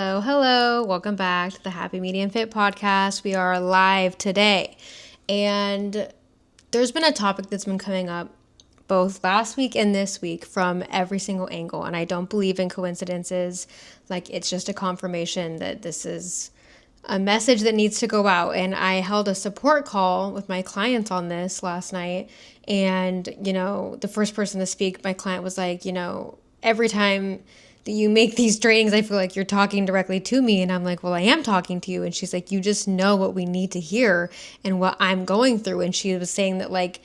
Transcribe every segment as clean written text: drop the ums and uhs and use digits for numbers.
Hello. Welcome back to the Happy Medium Fit podcast. We are live today. And there's been a topic that's been coming up both last week and this week from every single angle. And I don't believe in coincidences. Like, it's just a confirmation that this is a message that needs to go out. And I held a support call with my clients on this last night. And, the first person to speak, my client was like, every time that you make these trainings, I feel like you're talking directly to me. And I'm like, well, I am talking to you. And she's like, you just know what we need to hear and what I'm going through. And she was saying that, like,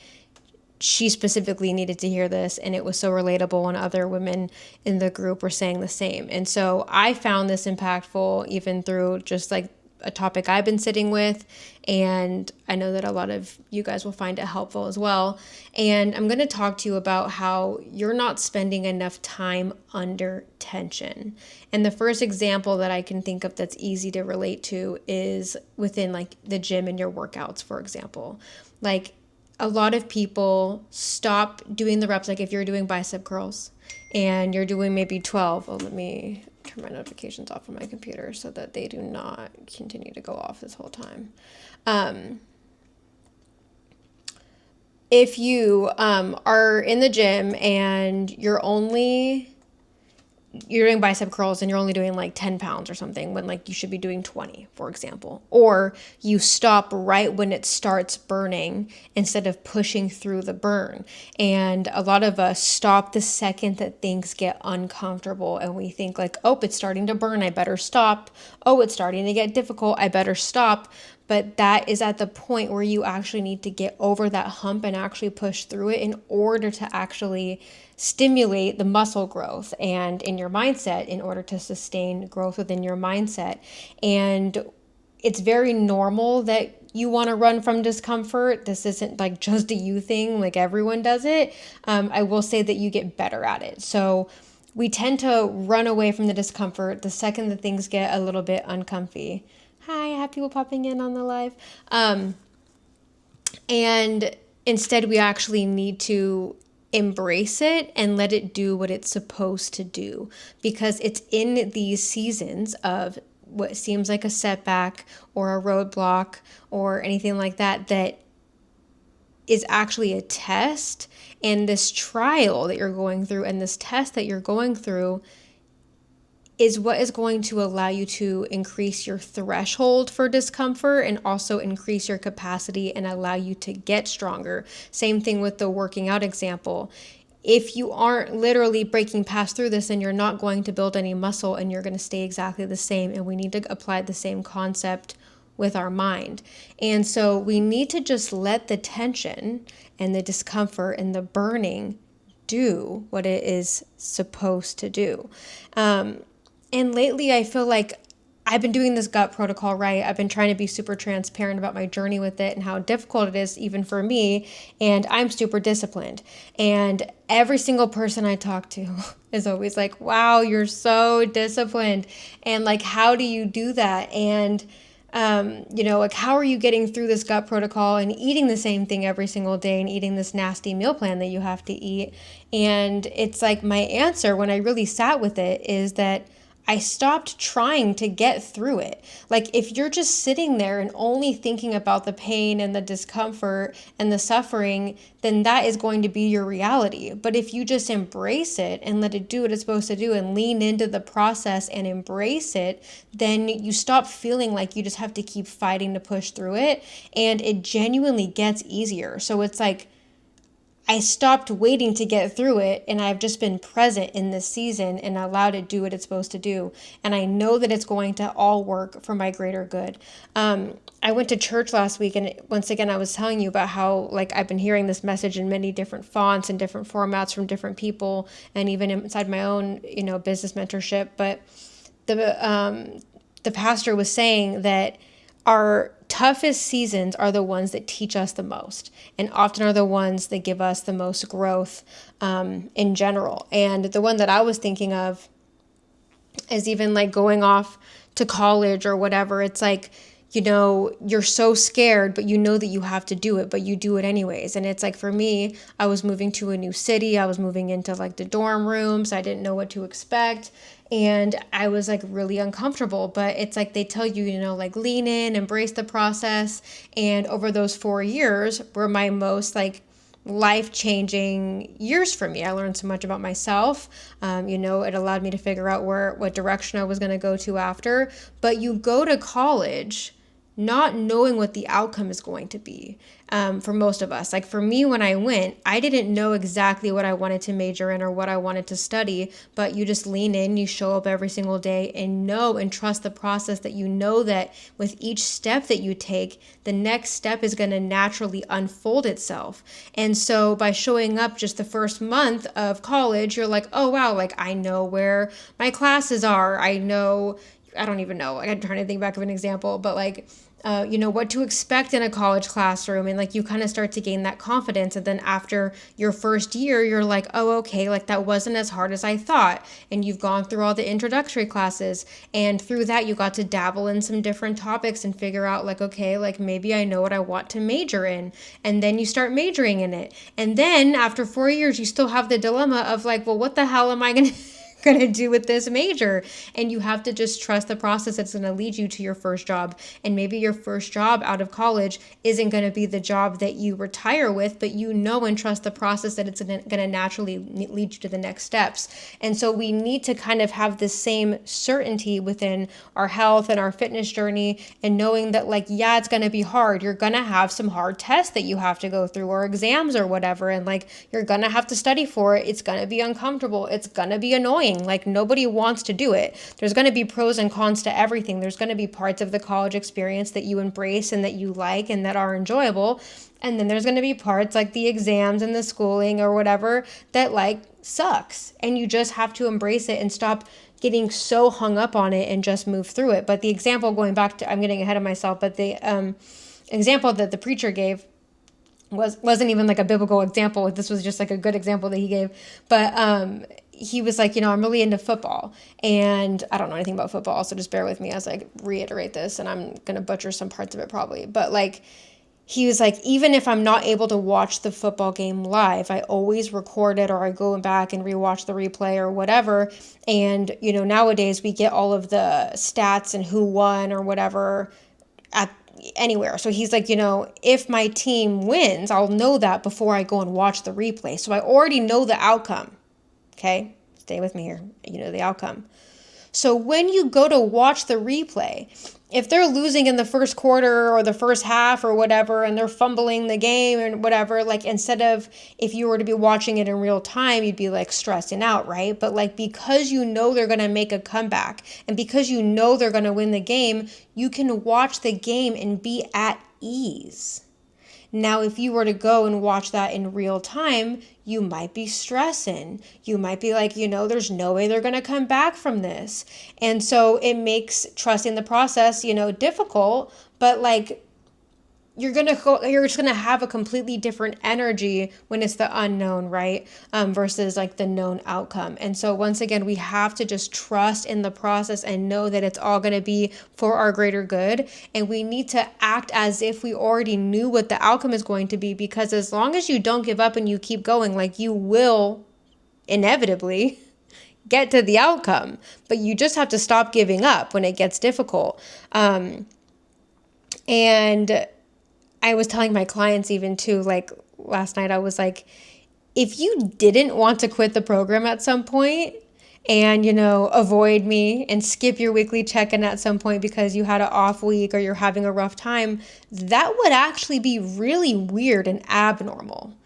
she specifically needed to hear this, and it was so relatable, and other women in the group were saying the same. And so I found this impactful even through just like a topic I've been sitting with, and I know that a lot of you guys will find it helpful as well. And I'm going to talk to you about how you're not spending enough time under tension. And the first example that I can think of that's easy to relate to is within like the gym and your workouts, for example. Like, a lot of people stop doing the reps. Like, if you're doing bicep curls and you're doing maybe 12, let me turn my notifications off on my computer so that they do not continue to go off this whole time. If you are in the gym and you're doing bicep curls and you're only doing like 10 pounds or something when like you should be doing 20, for example, or you stop right when it starts burning instead of pushing through the burn. And a lot of us stop the second that things get uncomfortable, and we think like, oh, it's starting to burn, I better stop. Oh, it's starting to get difficult, I better stop. But that is at the point where you actually need to get over that hump and actually push through it in order to actually stimulate the muscle growth and in your mindset, in order to sustain growth within your mindset. And it's very normal that you want to run from discomfort. This isn't like just a you thing, like everyone does it. I will say that you get better at it. So we tend to run away from the discomfort the second that things get a little bit uncomfy. Hi, I have people popping in on the live. And instead, we actually need to embrace it and let it do what it's supposed to do, because it's in these seasons of what seems like a setback or a roadblock or anything like that that is actually a test. And this trial that you're going through and this test that you're going through is what is going to allow you to increase your threshold for discomfort and also increase your capacity and allow you to get stronger. Same thing with the working out example. If you aren't literally breaking past through this, then you're not going to build any muscle and you're going to stay exactly the same. And we need to apply the same concept with our mind. And so we need to just let the tension and the discomfort and the burning do what it is supposed to do. And lately, I feel like I've been doing this gut protocol, right? I've been trying to be super transparent about my journey with it and how difficult it is even for me. And I'm super disciplined. And every single person I talk to is always like, wow, you're so disciplined. And like, how do you do that? And, like, how are you getting through this gut protocol and eating the same thing every single day and eating this nasty meal plan that you have to eat? And it's like, my answer when I really sat with it is that I stopped trying to get through it. Like, if you're just sitting there and only thinking about the pain and the discomfort and the suffering, then that is going to be your reality. But if you just embrace it and let it do what it's supposed to do and lean into the process and embrace it, then you stop feeling like you just have to keep fighting to push through it, and it genuinely gets easier. So it's like, I stopped waiting to get through it, and I've just been present in this season and allowed it to do what it's supposed to do. And I know that it's going to all work for my greater good. I went to church last week, and once again, I was telling you about how, like, I've been hearing this message in many different fonts and different formats from different people, and even inside my own, business mentorship. But the pastor was saying that our toughest seasons are the ones that teach us the most, and often are the ones that give us the most growth in general. And the one that I was thinking of is even like going off to college or whatever. It's like, you're so scared, but you know that you have to do it, but you do it anyways. And it's like, for me, I was moving to a new city. I was moving into like the dorm rooms. I didn't know what to expect. And I was like really uncomfortable, but it's like they tell you, like lean in, embrace the process. And over those 4 years were my most like life-changing years for me. I learned so much about myself. It allowed me to figure out what direction I was going to go to after. But you go to college not knowing what the outcome is going to be, for most of us. Like for me, when I went, I didn't know exactly what I wanted to major in or what I wanted to study, but you just lean in, you show up every single day and know and trust the process, that you know that with each step that you take, the next step is going to naturally unfold itself. And so by showing up just the first month of college, you're like, oh wow, like I know where my classes are. I don't even know. Like, I'm trying to think back of an example, but like, what to expect in a college classroom. And like, you kind of start to gain that confidence. And then after your first year, you're like, oh, okay, like that wasn't as hard as I thought. And you've gone through all the introductory classes. And through that, you got to dabble in some different topics and figure out like, okay, like maybe I know what I want to major in. And then you start majoring in it. And then after 4 years, you still have the dilemma of like, well, what the hell am I going to do with this major? And you have to just trust the process that's going to lead you to your first job. And maybe your first job out of college isn't going to be the job that you retire with, but you know and trust the process that it's going to naturally lead you to the next steps. And so we need to kind of have the same certainty within our health and our fitness journey, and knowing that like, yeah, it's going to be hard. You're going to have some hard tests that you have to go through, or exams or whatever, and like you're going to have to study for it. It's going to be uncomfortable. It's going to be annoying. Like nobody wants to do it. There's going to be pros and cons to everything. There's going to be parts of the college experience that you embrace and that you like and that are enjoyable. And then there's going to be parts like the exams and the schooling or whatever that like sucks. And you just have to embrace it and stop getting so hung up on it and just move through it. But the example, going back to, I'm getting ahead of myself, but the example that the preacher gave wasn't even like a biblical example. This was just like a good example that he gave. But he was like, I'm really into football, and I don't know anything about football, so just bear with me as I reiterate this, and I'm going to butcher some parts of it probably. But like, he was like, even if I'm not able to watch the football game live, I always record it, or I go back and rewatch the replay or whatever. And, nowadays we get all of the stats and who won or whatever at anywhere. So he's like, if my team wins, I'll know that before I go and watch the replay. So I already know the outcome. Okay, stay with me here. You know the outcome. So when you go to watch the replay, if they're losing in the first quarter or the first half or whatever, and they're fumbling the game and whatever, like instead of, if you were to be watching it in real time, you'd be like stressing out, right? But like, because you know they're going to make a comeback, and because you know they're going to win the game, you can watch the game and be at ease. Now, if you were to go and watch that in real time, you might be stressing. You might be like, there's no way they're going to come back from this. And so it makes trusting the process, difficult, but like, you're just gonna have a completely different energy when it's the unknown, right? Versus like the known outcome. And so once again, we have to just trust in the process and know that it's all gonna be for our greater good. And we need to act as if we already knew what the outcome is going to be, because as long as you don't give up and you keep going, like you will inevitably get to the outcome, but you just have to stop giving up when it gets difficult. And I was telling my clients even too, like last night, I was like, if you didn't want to quit the program at some point and, avoid me and skip your weekly check-in at some point because you had an off week or you're having a rough time, that would actually be really weird and abnormal.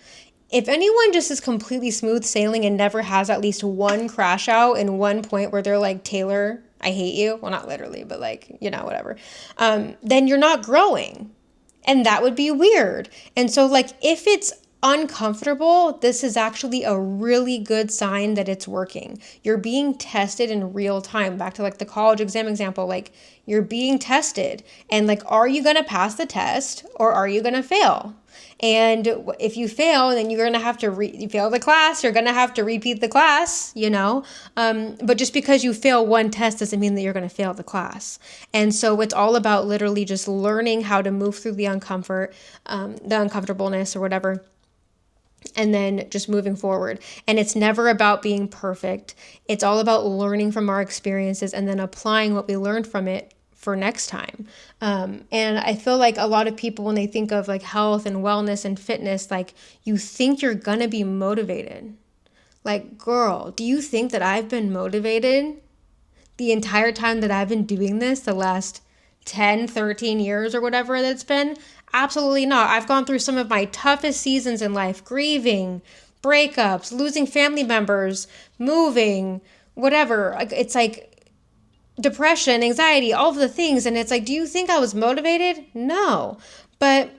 If anyone just is completely smooth sailing and never has at least one crash out in one point where they're like, Taylor, I hate you. Well, not literally, but like, whatever. Then you're not growing. And that would be weird. And so like, if it's uncomfortable, this is actually a really good sign that it's working. You're being tested in real time. Back to like the college exam example, like you're being tested, and like, are you going to pass the test or are you going to fail? And if you fail, then you're going to have to you fail the class, you're going to have to repeat the class, but just because you fail one test doesn't mean that you're going to fail the class. And so it's all about literally just learning how to move through the uncomfortableness or whatever, and then just moving forward. And it's never about being perfect. It's all about learning from our experiences and then applying what we learned from it for next time. And I feel like a lot of people, when they think of like health and wellness and fitness, like you think you're gonna be motivated. Like, girl, do you think that I've been motivated the entire time that I've been doing this, the last 10, 13 years or whatever that's been? Absolutely not. I've gone through some of my toughest seasons in life, grieving, breakups, losing family members, moving, whatever. It's like depression, anxiety, all of the things. And it's like, do you think I was motivated? No. But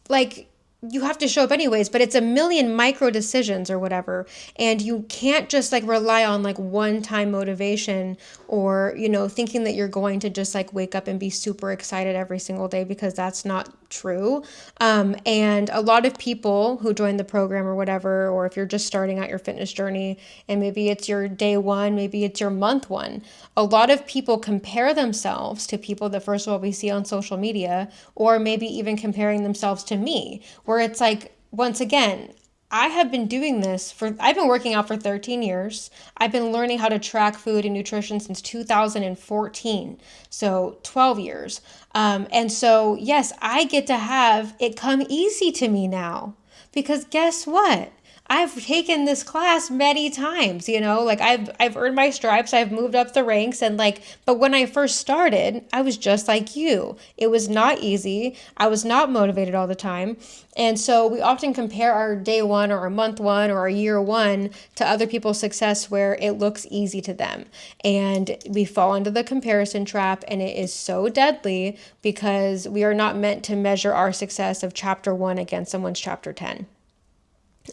like, you have to show up anyways, but it's a million micro decisions or whatever. And you can't just like rely on like one time motivation or, thinking that you're going to just like wake up and be super excited every single day, because that's not true. And a lot of people who join the program or whatever, or if you're just starting out your fitness journey and maybe it's your day one, maybe it's your month one, a lot of people compare themselves to people that first of all we see on social media, or maybe even comparing themselves to me, where it's like, once again, I've been working out for 13 years. I've been learning how to track food and nutrition since 2014. So 12 years. And so, yes, I get to have it come easy to me now, because guess what? I've taken this class many times, like I've earned my stripes, I've moved up the ranks, and but when I first started, I was just like you. It was not easy. I was not motivated all the time. And so we often compare our day one or our month one or our year one to other people's success where it looks easy to them. And we fall into the comparison trap, and it is so deadly because we are not meant to measure our success of chapter 1 against someone's chapter 10.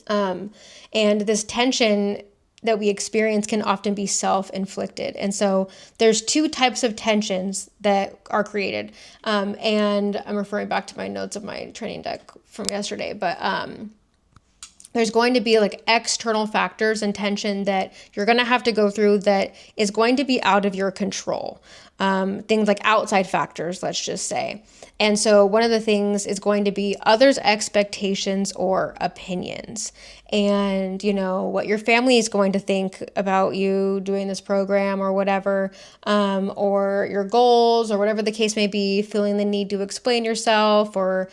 And this tension that we experience can often be self-inflicted. And so there's two types of tensions that are created. And I'm referring back to my notes of my training deck from yesterday, but there's going to be like external factors and tension that you're going to have to go through that is going to be out of your control. Things like outside factors, let's just say. And so one of the things is going to be others' expectations or opinions, and, what your family is going to think about you doing this program or whatever, or your goals or whatever the case may be, feeling the need to explain yourself, or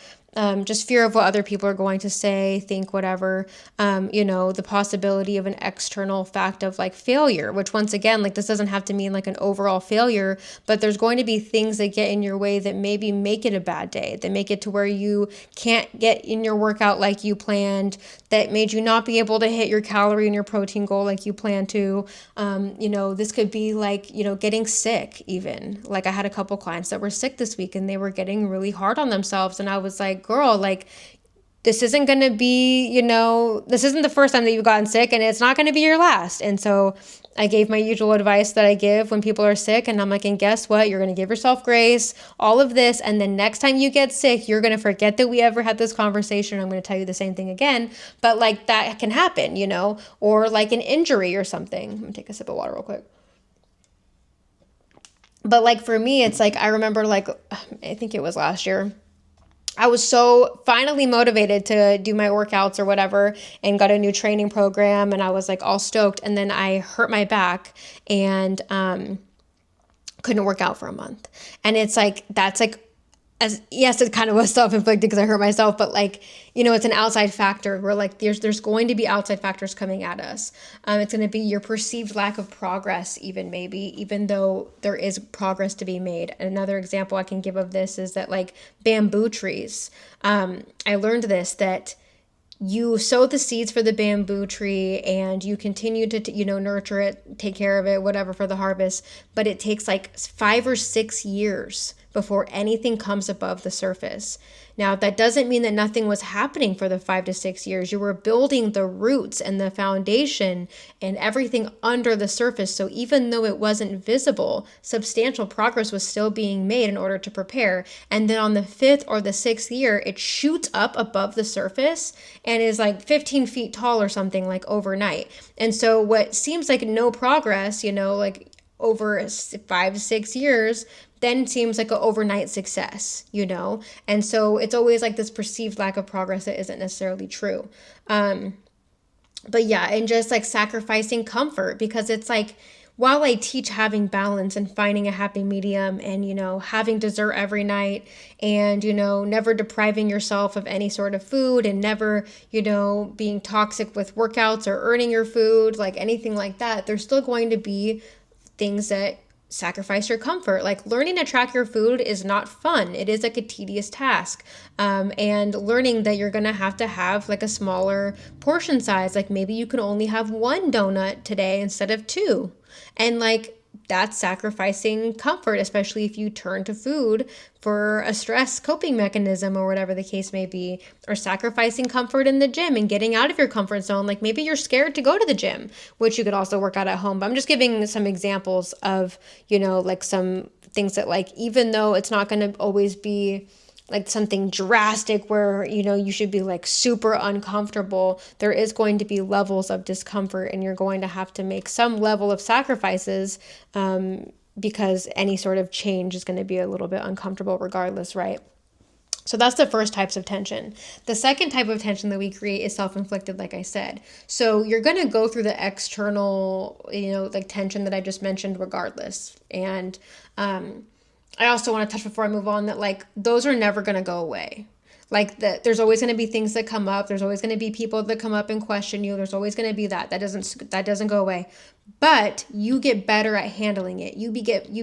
just fear of what other people are going to say, think, whatever, the possibility of an external fact of like failure, which once again, like this doesn't have to mean like an overall failure, but there's going to be things that get in your way that maybe make it a bad day, that make it to where you can't get in your workout like you planned, that made you not be able to hit your calorie and your protein goal like you planned to. This could be like, getting sick even. Like I had a couple clients that were sick this week and they were getting really hard on themselves. And I was like, girl, like this isn't going to be, this isn't the first time that you've gotten sick, and it's not going to be your last. And so I gave my usual advice that I give when people are sick. And I'm like, and guess what? You're going to give yourself grace, all of this. And then next time you get sick, you're going to forget that we ever had this conversation. I'm going to tell you the same thing again. But like that can happen, or like an injury or something. I'm going to take a sip of water real quick. But like for me, it's like, I remember like, I think it was last year, I was so finally motivated to do my workouts or whatever, and got a new training program, and I was like all stoked. And then I hurt my back and couldn't work out for a month. And it's like, that's like, yes, it kind of was self-inflicted because I hurt myself, but like, it's an outside factor where like there's going to be outside factors coming at us. It's going to be your perceived lack of progress, even though there is progress to be made. Another example I can give of this is that like bamboo trees. I learned this, that you sow the seeds for the bamboo tree and you continue to, nurture it, take care of it, whatever, for the harvest. But it takes like 5 or 6 years before anything comes above the surface. Now, that doesn't mean that nothing was happening for the 5 to 6 years. You were building the roots and the foundation and everything under the surface. So even though it wasn't visible, substantial progress was still being made in order to prepare. And then on the 5th or the 6th year, it shoots up above the surface and is like 15 feet tall or something, like overnight. And so what seems like no progress, like over 5 to 6 years then seems like an overnight success, And so it's always like this perceived lack of progress that isn't necessarily true. But yeah, and just like sacrificing comfort, because it's like, while I teach having balance and finding a happy medium and, having dessert every night and, never depriving yourself of any sort of food and never, being toxic with workouts or earning your food, like anything like that, there's still going to be things that sacrifice your comfort. Like learning to track your food is not fun. It is like a tedious task. And learning that you're going to have like a smaller portion size. Like maybe you can only have one donut today instead of two. And like that's sacrificing comfort, especially if you turn to food for a stress coping mechanism or whatever the case may be, or sacrificing comfort in the gym and getting out of your comfort zone. Like maybe you're scared to go to the gym, which you could also work out at home. But I'm just giving some examples of, like some things that like, even though it's not going to always be like something drastic where, you should be like super uncomfortable, there is going to be levels of discomfort and you're going to have to make some level of sacrifices because any sort of change is going to be a little bit uncomfortable regardless, right? So that's the first types of tension. The second type of tension that we create is self-inflicted, like I said. So you're going to go through the external, like tension that I just mentioned regardless. And I also want to touch before I move on that like those are never going to go away. Like there's always going to be things that come up. There's always going to be people that come up and question you. There's always going to be that doesn't go away. But you get better at handling it. You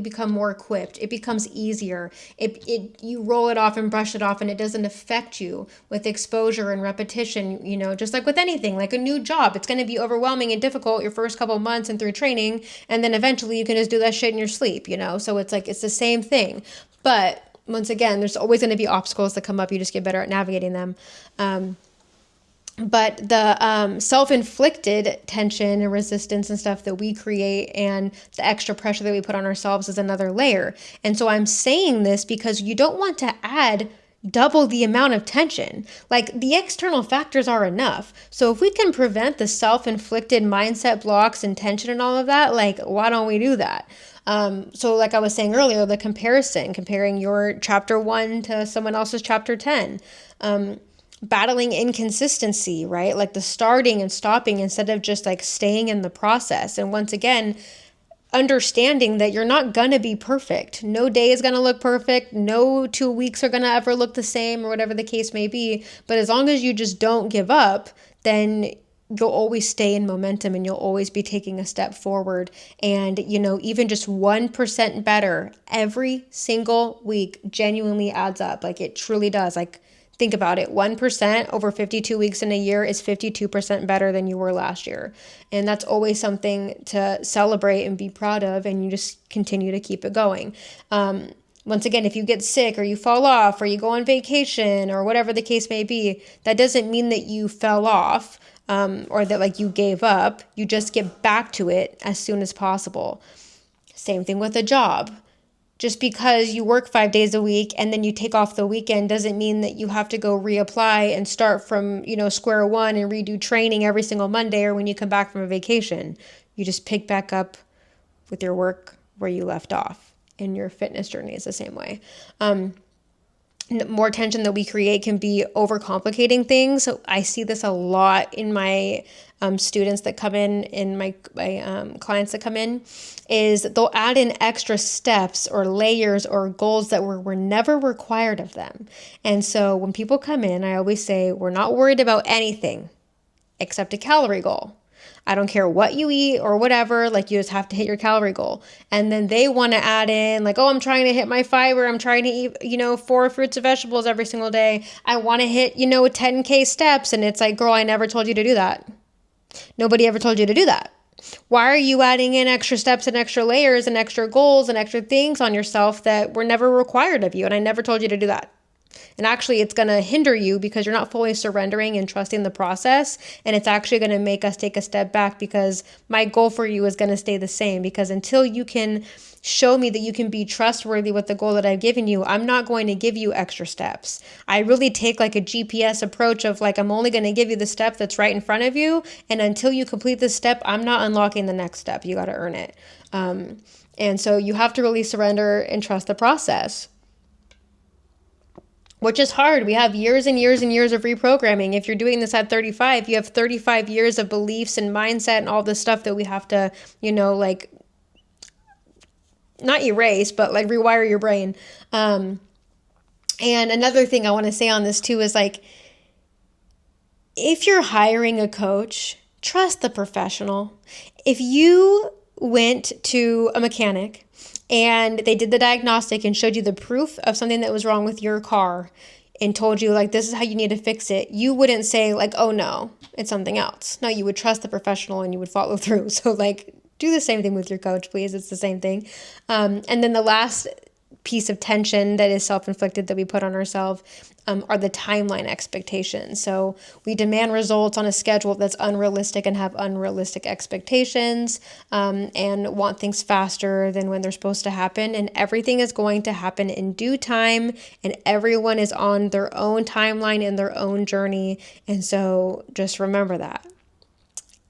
become more equipped. It becomes easier. You roll it off and brush it off, and it doesn't affect you with exposure and repetition. Just like with anything, like a new job, it's going to be overwhelming and difficult your first couple months and through training, and then eventually you can just do that shit in your sleep. So it's like it's the same thing, but once again, there's always going to be obstacles that come up. You just get better at navigating them. But the self-inflicted tension and resistance and stuff that we create and the extra pressure that we put on ourselves is another layer. And so I'm saying this because you don't want to add double the amount of tension. Like the external factors are enough. So if we can prevent the self-inflicted mindset blocks and tension and all of that, like why don't we do that? So like I was saying earlier, the comparing your chapter 1 to someone else's chapter 10, battling inconsistency, right? Like the starting and stopping instead of just like staying in the process. And once again, understanding that you're not going to be perfect. No day is going to look perfect. No 2 weeks are going to ever look the same or whatever the case may be. But as long as you just don't give up, then you'll always stay in momentum and you'll always be taking a step forward. And, even just 1% better every single week genuinely adds up. Like it truly does. Like think about it. 1% over 52 weeks in a year is 52% better than you were last year. And that's always something to celebrate and be proud of. And you just continue to keep it going. Once again, if you get sick or you fall off or you go on vacation or whatever the case may be, that doesn't mean that you fell off. Or that like you gave up. You just get back to it as soon as possible. Same thing with a job. Just because you work 5 days a week and then you take off the weekend doesn't mean that you have to go reapply and start from, square one and redo training every single Monday or when you come back from a vacation. You just pick back up with your work where you left off, and your fitness journey is the same way. More tension that we create can be overcomplicating things. So I see this a lot in my students that come in my clients that come in, is they'll add in extra steps or layers or goals that were never required of them. And so when people come in, I always say, we're not worried about anything except a calorie goal. I don't care what you eat or whatever, like you just have to hit your calorie goal. And then they want to add in like, I'm trying to hit my fiber. I'm trying to eat, 4 fruits and vegetables every single day. I want to hit, 10K steps. And it's like, girl, I never told you to do that. Nobody ever told you to do that. Why are you adding in extra steps and extra layers and extra goals and extra things on yourself that were never required of you? And I never told you to do that. And actually, it's going to hinder you because you're not fully surrendering and trusting the process. And it's actually going to make us take a step back because my goal for you is going to stay the same. Because until you can show me that you can be trustworthy with the goal that I've given you, I'm not going to give you extra steps. I really take like a GPS approach of like, I'm only going to give you the step that's right in front of you. And until you complete this step, I'm not unlocking the next step. You got to earn it. And so you have to really surrender and trust the process, which is hard. We have years and years and years of reprogramming. If you're doing this at 35, you have 35 years of beliefs and mindset and all this stuff that we have to, like, not erase, but like rewire your brain. And another thing I want to say on this too is, like, if you're hiring a coach, trust the professional. If you went to a mechanic and they did the diagnostic and showed you the proof of something that was wrong with your car and told you, like, this is how you need to fix it, you wouldn't say, like, oh no, it's something else. No, you would trust the professional and you would follow through. So, like, do the same thing with your coach, please. It's the same thing. And then the last piece of tension that is self-inflicted that we put on ourselves are the timeline expectations. So we demand results on a schedule that's unrealistic and have unrealistic expectations, and want things faster than when they're supposed to happen. And everything is going to happen in due time, and everyone is on their own timeline and their own journey. And so just remember that.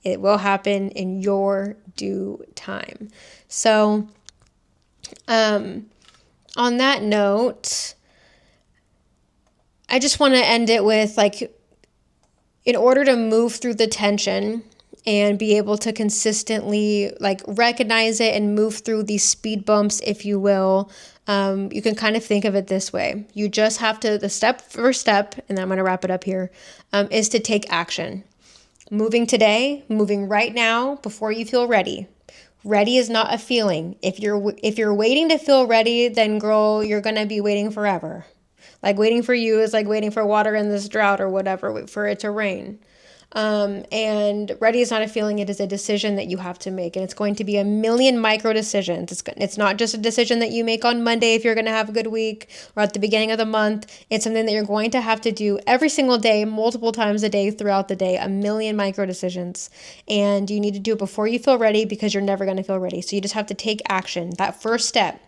It will happen in your due time. So, on that note, I just want to end it with, like, in order to move through the tension and be able to consistently, like, recognize it and move through these speed bumps, if you will, you can kind of think of it this way. You just have to, first step, and then I'm going to wrap it up here, is to take action. Moving today, moving right now before you feel ready. Ready is not a feeling. If you're waiting to feel ready, then girl, you're going to be waiting forever. Like, waiting for you is like waiting for water in this drought or whatever for it to rain. And ready is not a feeling. It is a decision that you have to make. And it's going to be a million micro decisions. It's not just a decision that you make on Monday if you're going to have a good week, or at the beginning of the month. It's something that you're going to have to do every single day, multiple times a day throughout the day, a million micro decisions. And you need to do it before you feel ready, because you're never going to feel ready. So you just have to take action. That first step.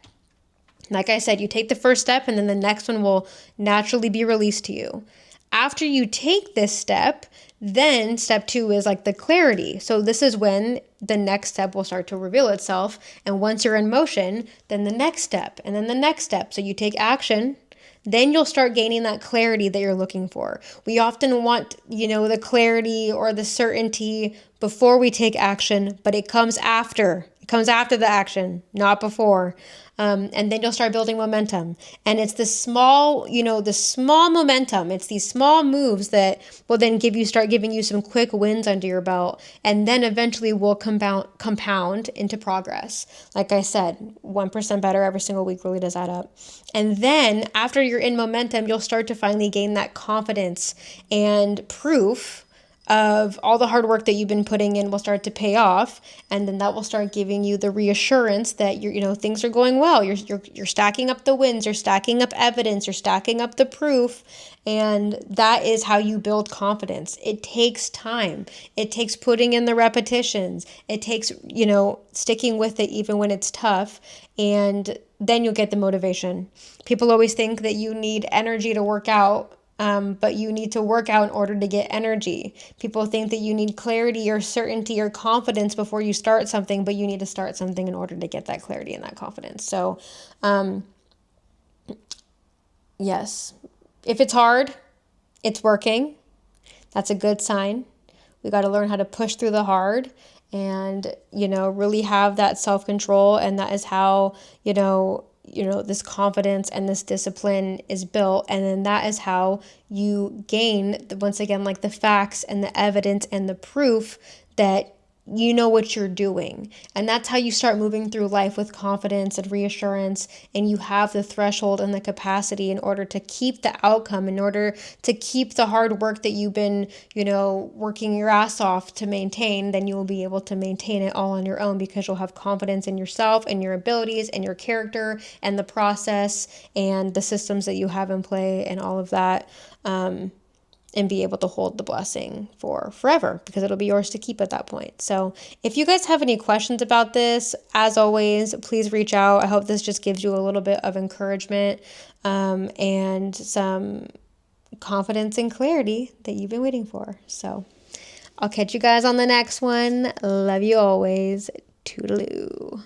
Like I said, you take the first step and then the next one will naturally be released to you. After you take this step, then step 2 is like the clarity. So this is when the next step will start to reveal itself. And once you're in motion, then the next step and then the next step. So you take action, then you'll start gaining that clarity that you're looking for. We often want, the clarity or the certainty before we take action, but it comes after. It comes after the action, not before. And then you'll start building momentum. And it's the small momentum. It's these small moves that will then start giving you some quick wins under your belt. And then eventually will compound into progress. Like I said, 1% better every single week really does add up. And then after you're in momentum, you'll start to finally gain that confidence and proof of all the hard work that you've been putting in will start to pay off, and then that will start giving you the reassurance that things are going well. You're stacking up the wins, you're stacking up evidence, you're stacking up the proof, and that is how you build confidence. It takes time. It takes putting in the repetitions. It takes, sticking with it even when it's tough, and then you'll get the motivation. People always think that you need energy to work out. But you need to work out in order to get energy. People think that you need clarity or certainty or confidence before you start something, but you need to start something in order to get that clarity and that confidence. So, yes, if it's hard, it's working. That's a good sign. We got to learn how to push through the hard and, really have that self-control. And that is how, this confidence and this discipline is built. And then that is how you gain, once again, like the facts and the evidence and the proof that you know what you're doing. And that's how you start moving through life with confidence and reassurance. And you have the threshold and the capacity in order to keep the outcome, in order to keep the hard work that you've been, working your ass off to maintain. Then you will be able to maintain it all on your own, because you'll have confidence in yourself and your abilities and your character and the process and the systems that you have in play and all of that. And be able to hold the blessing for forever, because it'll be yours to keep at that point. So if you guys have any questions about this, as always, please reach out. I hope this just gives you a little bit of encouragement and some confidence and clarity that you've been waiting for. So I'll catch you guys on the next one. Love you always. Toodaloo.